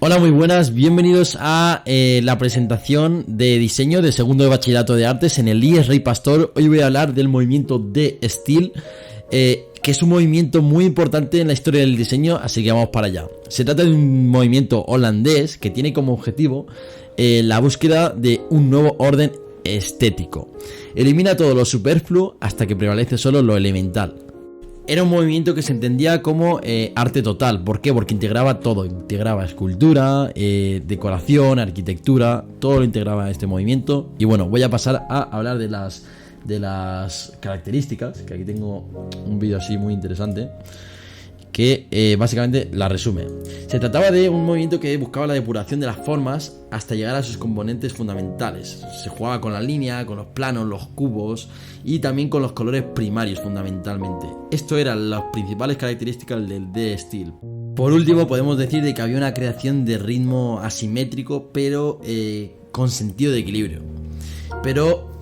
Hola, muy buenas, bienvenidos a la presentación de diseño de segundo de bachillerato de artes en el IES Rey Pastor. Hoy voy a hablar del movimiento de Steel, que es un movimiento muy importante en la historia del diseño, así que vamos para allá. Se trata de un movimiento holandés que tiene como objetivo la búsqueda de un nuevo orden estético. Elimina todo lo superfluo hasta que prevalece solo lo elemental. Era un movimiento que se entendía como arte total. ¿Por qué? Porque integraba todo. Integraba escultura, decoración, arquitectura. Todo lo integraba este movimiento. Y bueno, voy a pasar a hablar de las características. Que aquí tengo un vídeo así muy interesante, que básicamente la resume. Se trataba de un movimiento que buscaba la depuración de las formas hasta llegar a sus componentes fundamentales. Se jugaba con la línea, con los planos, los cubos y también con los colores primarios fundamentalmente. Esto eran las principales características del D-Steel. Por último, podemos decir de que había una creación de ritmo asimétrico, pero con sentido de equilibrio. Pero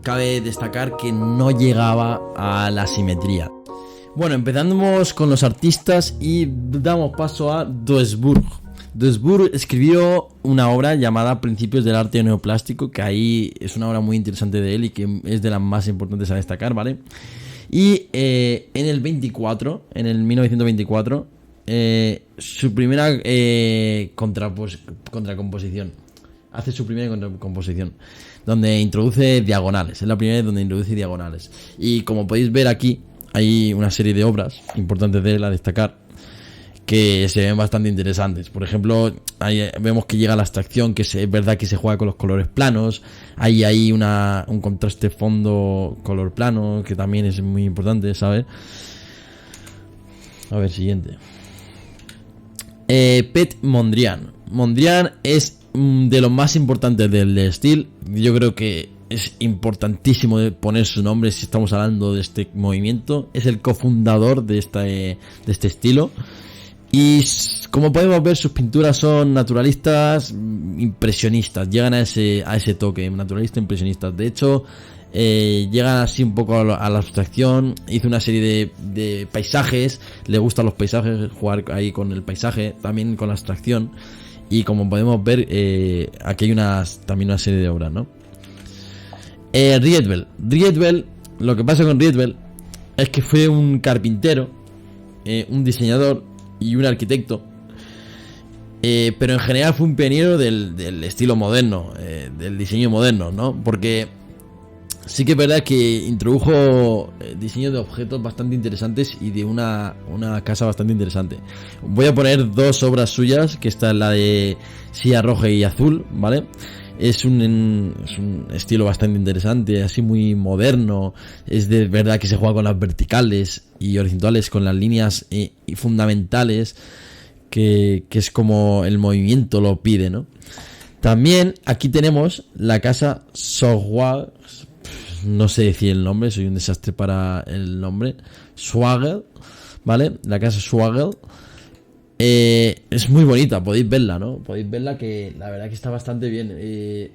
cabe destacar que no llegaba a la simetría. Bueno, empezamos con los artistas y damos paso a Doesburg. Doesburg escribió una obra llamada Principios del arte neoplástico, que ahí es una obra muy interesante de él y que es de las más importantes a destacar, ¿vale? Y en el 1924, su primera contracomposición. Hace su primera contracomposición, donde introduce diagonales. Es la primera vez donde introduce diagonales. Y como podéis ver aquí, hay una serie de obras importantes de él a destacar que se ven bastante interesantes. Por ejemplo, ahí vemos que llega la abstracción, que es verdad que se juega con los colores planos. Hay un contraste fondo color plano, que también es muy importante, ¿sabes? A ver, siguiente. Pet Mondrian. Mondrian es de los más importantes del estilo. Yo creo que es importantísimo poner su nombre si estamos hablando de este movimiento. Es el cofundador de este estilo. Y como podemos ver, sus pinturas son naturalistas, impresionistas. Llegan a ese toque, naturalista, impresionistas. De hecho, llegan así un poco a la abstracción. Hizo una serie de paisajes. Le gustan los paisajes, jugar ahí con el paisaje, también con la abstracción. Y como podemos ver, aquí hay también una serie de obras, ¿no? Rietveld, lo que pasa con Rietveld es que fue un carpintero, un diseñador y un arquitecto, pero en general fue un pionero del estilo moderno, del diseño moderno, ¿no? Porque sí que es verdad que introdujo diseño de objetos bastante interesantes y de una casa bastante interesante. Voy a poner dos obras suyas, que esta es la de Silla Roja y Azul, ¿vale? Es un estilo bastante interesante, así muy moderno. Es de verdad que se juega con las verticales y horizontales, con las líneas y fundamentales, que es como el movimiento lo pide, ¿no? También aquí tenemos la casa Schwagel. No sé decir el nombre, soy un desastre para el nombre. Schwagel, ¿vale? La casa Schwagel. Es muy bonita, podéis verla, ¿no? Podéis verla, que la verdad que está bastante bien.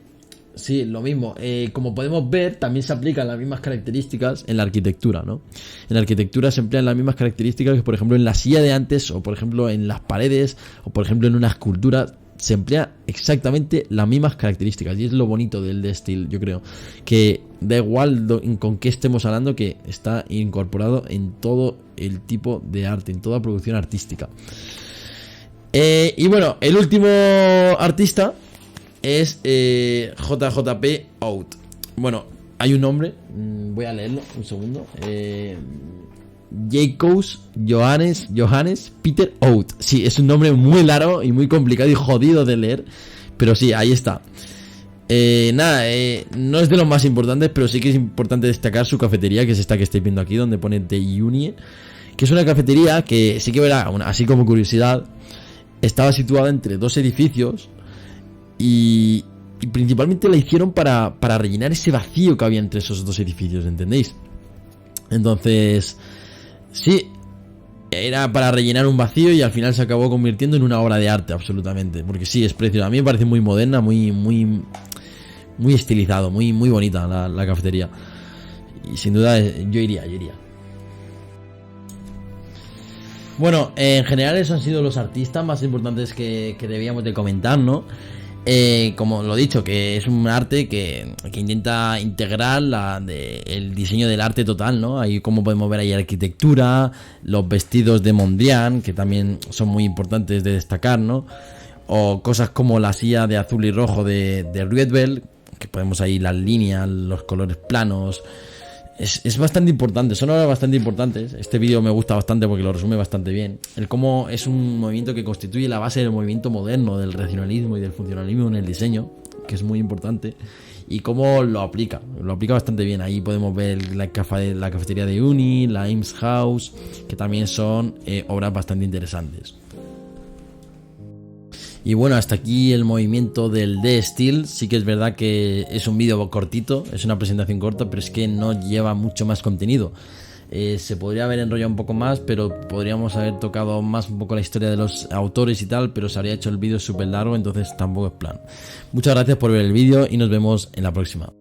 Sí, lo mismo. Como podemos ver, también se aplican las mismas características en la arquitectura, ¿no? En la arquitectura se emplean las mismas características que, por ejemplo, en la silla de antes, o por ejemplo en las paredes, o por ejemplo en una escultura. Se emplea exactamente las mismas características. Y es lo bonito del D-Steel, yo creo. Que da igual con qué estemos hablando, que está incorporado en todo el tipo de arte, en toda producción artística. Y bueno, el último artista es JJP Oud. Bueno, hay un nombre, voy a leerlo un segundo. Jacobs Johannes Peter Oud. Sí, es un nombre muy largo y muy complicado y jodido de leer, pero sí, ahí está. No es de los más importantes, pero sí que es importante destacar su cafetería, que es esta que estáis viendo aquí, donde pone The Unie, que es una cafetería que sí que verá, así como curiosidad, estaba situada entre dos edificios y principalmente la hicieron para rellenar ese vacío que había entre esos dos edificios, ¿entendéis? Entonces, sí, era para rellenar un vacío y al final se acabó convirtiendo en una obra de arte, absolutamente. Porque sí, es preciosa. A mí me parece muy moderna, muy estilizado, muy bonita la cafetería. Y sin duda yo iría. Bueno, en general esos han sido los artistas más importantes que debíamos de comentar, ¿no? Como lo he dicho, que es un arte que intenta integrar el diseño del arte total, ¿no? Ahí como podemos ver ahí arquitectura, los vestidos de Mondrian, que también son muy importantes de destacar, ¿no? O cosas como la silla de azul y rojo de Rietveld, que podemos ahí las líneas, los colores planos. Es bastante importante, son obras bastante importantes. Este vídeo me gusta bastante porque lo resume bastante bien. El cómo es un movimiento que constituye la base del movimiento moderno, del racionalismo y del funcionalismo en el diseño, que es muy importante. Y cómo lo aplica bastante bien. Ahí podemos ver la cafetería de Uni, la Eames House, que también son obras bastante interesantes. Y bueno, hasta aquí el movimiento del D-Steel. Sí que es verdad que es un vídeo cortito, es una presentación corta, pero es que no lleva mucho más contenido. Se podría haber enrollado un poco más, pero podríamos haber tocado más un poco la historia de los autores y tal, pero se habría hecho el vídeo súper largo, entonces tampoco es plan. Muchas gracias por ver el vídeo y nos vemos en la próxima.